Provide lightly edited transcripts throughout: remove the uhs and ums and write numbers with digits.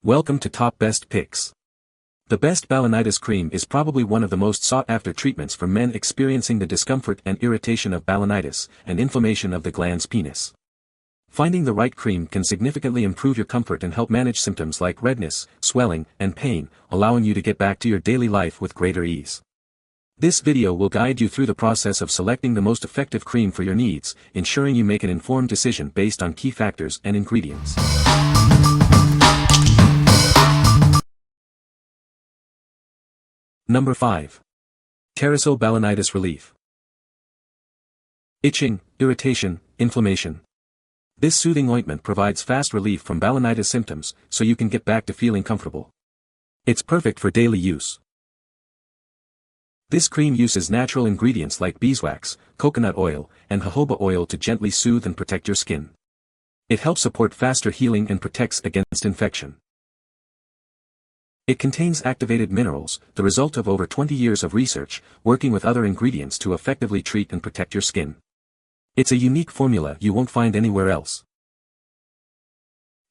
Welcome to Top Best Picks. The best Balanitis cream is probably one of the most sought-after treatments for men experiencing the discomfort and irritation of balanitis, and inflammation of the glans penis. Finding the right cream can significantly improve your comfort and help manage symptoms like redness, swelling, and pain, allowing you to get back to your daily life with greater ease. This video will guide you through the process of selecting the most effective cream for your needs, ensuring you make an informed decision based on key factors and ingredients. Number 5. Terrasil Balanitis Relief. Itching, irritation, inflammation. This soothing ointment provides fast relief from balanitis symptoms, so you can get back to feeling comfortable. It's perfect for daily use. This cream uses natural ingredients like beeswax, coconut oil, and jojoba oil to gently soothe and protect your skin. It helps support faster healing and protects against infection. It contains activated minerals, the result of over 20 years of research, working with other ingredients to effectively treat and protect your skin. It's a unique formula you won't find anywhere else.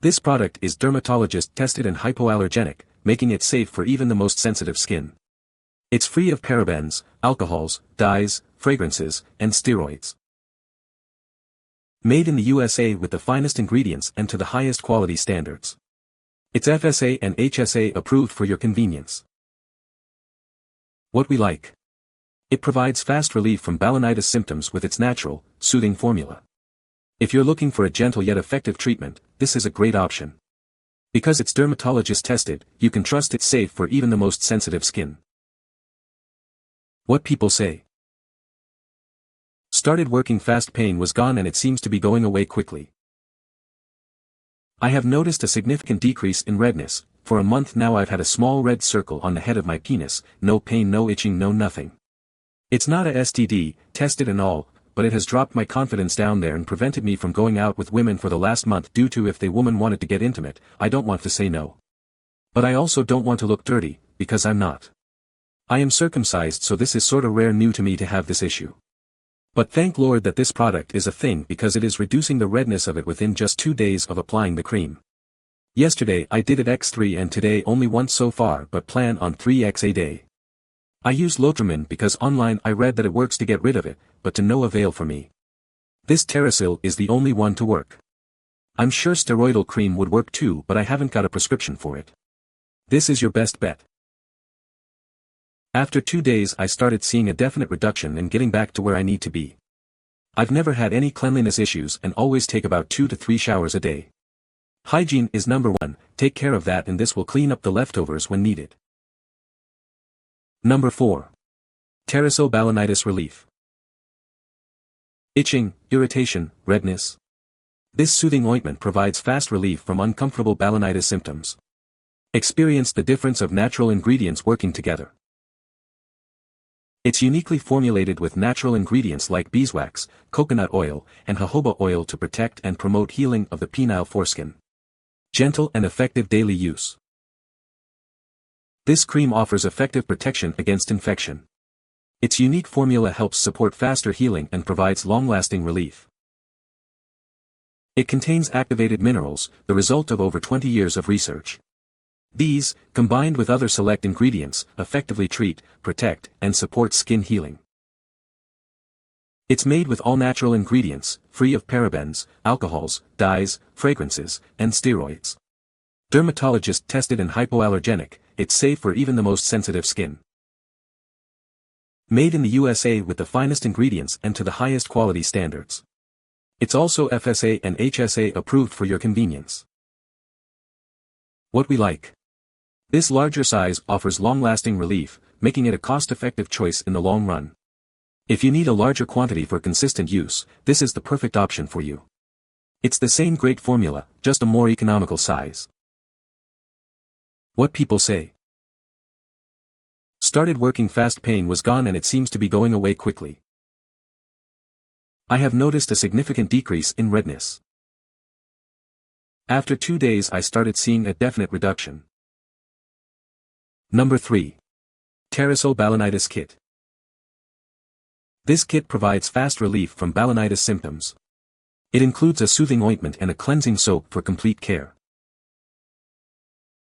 This product is dermatologist-tested and hypoallergenic, making it safe for even the most sensitive skin. It's free of parabens, alcohols, dyes, fragrances, and steroids. Made in the USA with the finest ingredients and to the highest quality standards. It's FSA and HSA approved for your convenience. What we like. It provides fast relief from balanitis symptoms with its natural, soothing formula. If you're looking for a gentle yet effective treatment, this is a great option. Because it's dermatologist tested, you can trust it's safe for even the most sensitive skin. What people say. Started working fast, pain was gone and it seems to be going away quickly. I have noticed a significant decrease in redness. For a month now I've had a small red circle on the head of my penis, no pain, no itching, no nothing. It's not a STD, tested and all, but it has dropped my confidence down there and prevented me from going out with women for the last month due to if the woman wanted to get intimate, I don't want to say no. But I also don't want to look dirty, because I'm not. I am circumcised, so this is sorta rare new to me to have this issue. But thank Lord that this product is a thing because it is reducing the redness of it within just 2 days of applying the cream. Yesterday I did it X3 and today only once so far but plan on 3x a day. I use Lotramin because online I read that it works to get rid of it, but to no avail for me. This Terrasil is the only one to work. I'm sure steroidal cream would work too, but I haven't got a prescription for it. This is your best bet. After 2 days I started seeing a definite reduction and getting back to where I need to be. I've never had any cleanliness issues and always take about 2 to 3 showers a day. Hygiene is number 1, take care of that and this will clean up the leftovers when needed. Number 4. Terrasil Balanitis Relief. Itching, irritation, redness. This soothing ointment provides fast relief from uncomfortable balanitis symptoms. Experience the difference of natural ingredients working together. It's uniquely formulated with natural ingredients like beeswax, coconut oil, and jojoba oil to protect and promote healing of the penile foreskin. Gentle and effective daily use. This cream offers effective protection against infection. Its unique formula helps support faster healing and provides long-lasting relief. It contains activated minerals, the result of over 20 years of research. These, combined with other select ingredients, effectively treat, protect, and support skin healing. It's made with all natural ingredients, free of parabens, alcohols, dyes, fragrances, and steroids. Dermatologist tested and hypoallergenic, it's safe for even the most sensitive skin. Made in the USA with the finest ingredients and to the highest quality standards. It's also FSA and HSA approved for your convenience. What we like. This larger size offers long-lasting relief, making it a cost-effective choice in the long run. If you need a larger quantity for consistent use, this is the perfect option for you. It's the same great formula, just a more economical size. What people say. Started working fast, pain was gone and it seems to be going away quickly. I have noticed a significant decrease in redness. After 2 days I started seeing a definite reduction. Number 3. Terrasil Balanitis Kit. This kit provides fast relief from balanitis symptoms. It includes a soothing ointment and a cleansing soap for complete care.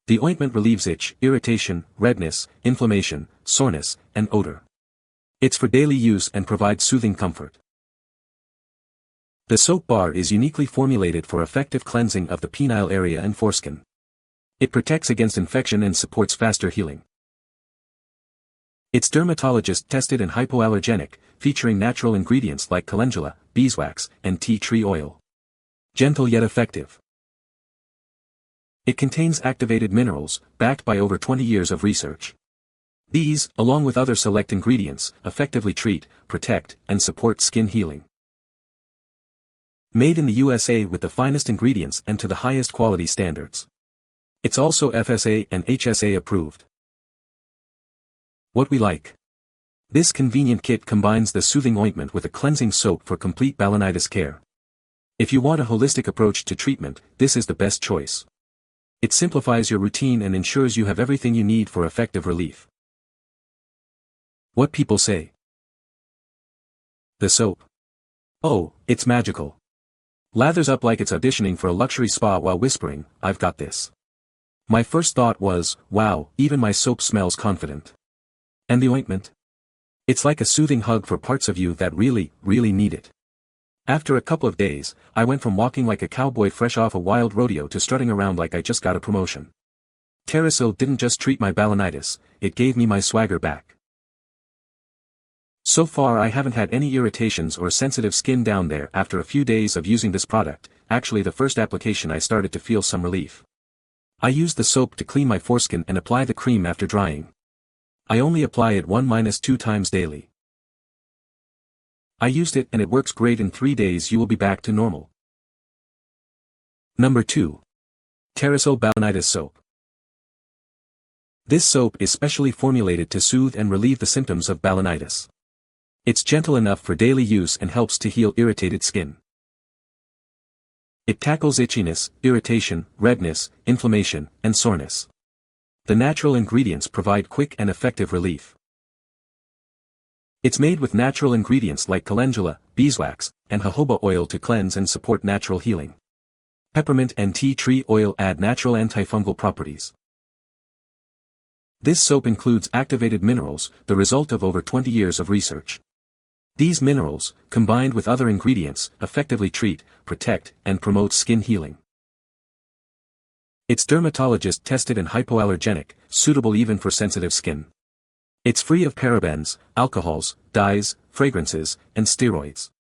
The ointment relieves itch, irritation, redness, inflammation, soreness, and odor. It's for daily use and provides soothing comfort. The soap bar is uniquely formulated for effective cleansing of the penile area and foreskin. It protects against infection and supports faster healing. It's dermatologist-tested and hypoallergenic, featuring natural ingredients like calendula, beeswax, and tea tree oil. Gentle yet effective. It contains activated minerals, backed by over 20 years of research. These, along with other select ingredients, effectively treat, protect, and support skin healing. Made in the USA with the finest ingredients and to the highest quality standards. It's also FSA and HSA approved. What we like. This convenient kit combines the soothing ointment with a cleansing soap for complete balanitis care. If you want a holistic approach to treatment, this is the best choice. It simplifies your routine and ensures you have everything you need for effective relief. What people say. The soap. Oh, it's magical. Lathers up like it's auditioning for a luxury spa while whispering, "I've got this." My first thought was, wow, even my soap smells confident. And the ointment? It's like a soothing hug for parts of you that really, really need it. After a couple of days, I went from walking like a cowboy fresh off a wild rodeo to strutting around like I just got a promotion. Terrasil didn't just treat my balanitis, it gave me my swagger back. So far I haven't had any irritations or sensitive skin down there after a few days of using this product. Actually, the first application I started to feel some relief. I use the soap to clean my foreskin and apply the cream after drying. I only apply it 1-2 times daily. I used it and it works great. In 3 days you will be back to normal. Number 2. Terrasil Balanitis Soap. This soap is specially formulated to soothe and relieve the symptoms of balanitis. It's gentle enough for daily use and helps to heal irritated skin. It tackles itchiness, irritation, redness, inflammation, and soreness. The natural ingredients provide quick and effective relief. It's made with natural ingredients like calendula, beeswax, and jojoba oil to cleanse and support natural healing. Peppermint and tea tree oil add natural antifungal properties. This soap includes activated minerals, the result of over 20 years of research. These minerals, combined with other ingredients, effectively treat, protect, and promote skin healing. It's dermatologist-tested and hypoallergenic, suitable even for sensitive skin. It's free of parabens, alcohols, dyes, fragrances, and steroids.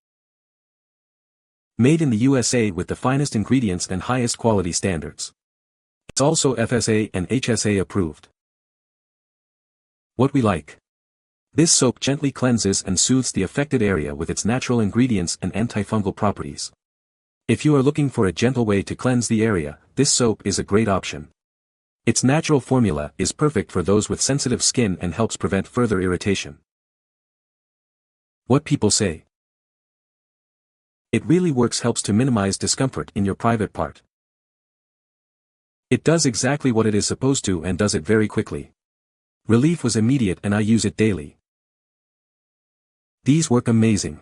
Made in the USA with the finest ingredients and highest quality standards. It's also FSA and HSA approved. What we like. This soap gently cleanses and soothes the affected area with its natural ingredients and antifungal properties. If you are looking for a gentle way to cleanse the area, this soap is a great option. Its natural formula is perfect for those with sensitive skin and helps prevent further irritation. What people say. It really works, helps to minimize discomfort in your private part. It does exactly what it is supposed to and does it very quickly. Relief was immediate and I use it daily. These work amazing.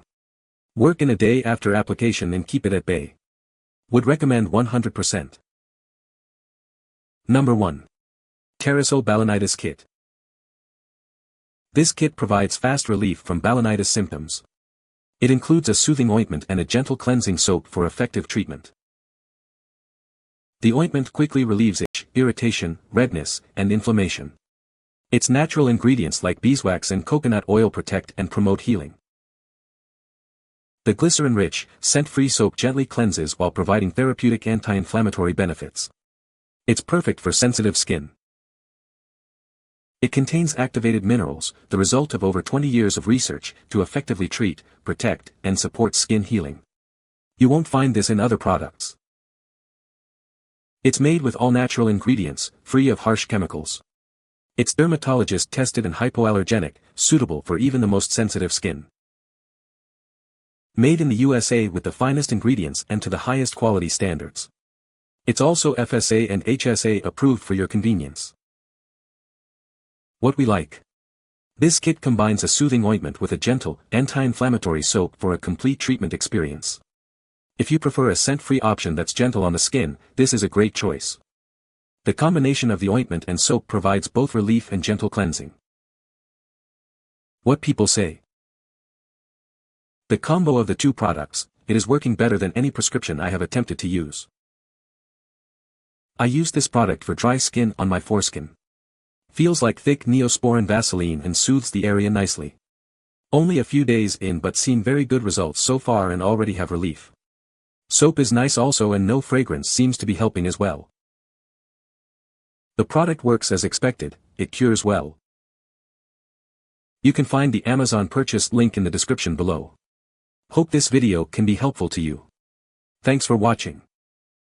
Work in a day after application and keep it at bay. Would recommend 100%. Number 1. Terrasil Balanitis Kit. This kit provides fast relief from balanitis symptoms. It includes a soothing ointment and a gentle cleansing soap for effective treatment. The ointment quickly relieves itch, irritation, redness, and inflammation. Its natural ingredients like beeswax and coconut oil protect and promote healing. The glycerin-rich, scent-free soap gently cleanses while providing therapeutic anti-inflammatory benefits. It's perfect for sensitive skin. It contains activated minerals, the result of over 20 years of research, to effectively treat, protect, and support skin healing. You won't find this in other products. It's made with all natural ingredients, free of harsh chemicals. It's dermatologist-tested and hypoallergenic, suitable for even the most sensitive skin. Made in the USA with the finest ingredients and to the highest quality standards. It's also FSA and HSA approved for your convenience. What we like. This kit combines a soothing ointment with a gentle, anti-inflammatory soap for a complete treatment experience. If you prefer a scent-free option that's gentle on the skin, this is a great choice. The combination of the ointment and soap provides both relief and gentle cleansing. What people say. The combo of the two products, it is working better than any prescription I have attempted to use. I use this product for dry skin on my foreskin. Feels like thick Neosporin Vaseline and soothes the area nicely. Only a few days in but seen very good results so far and already have relief. Soap is nice also and no fragrance seems to be helping as well. The product works as expected, it cures well. You can find the Amazon purchase link in the description below. Hope this video can be helpful to you. Thanks for watching.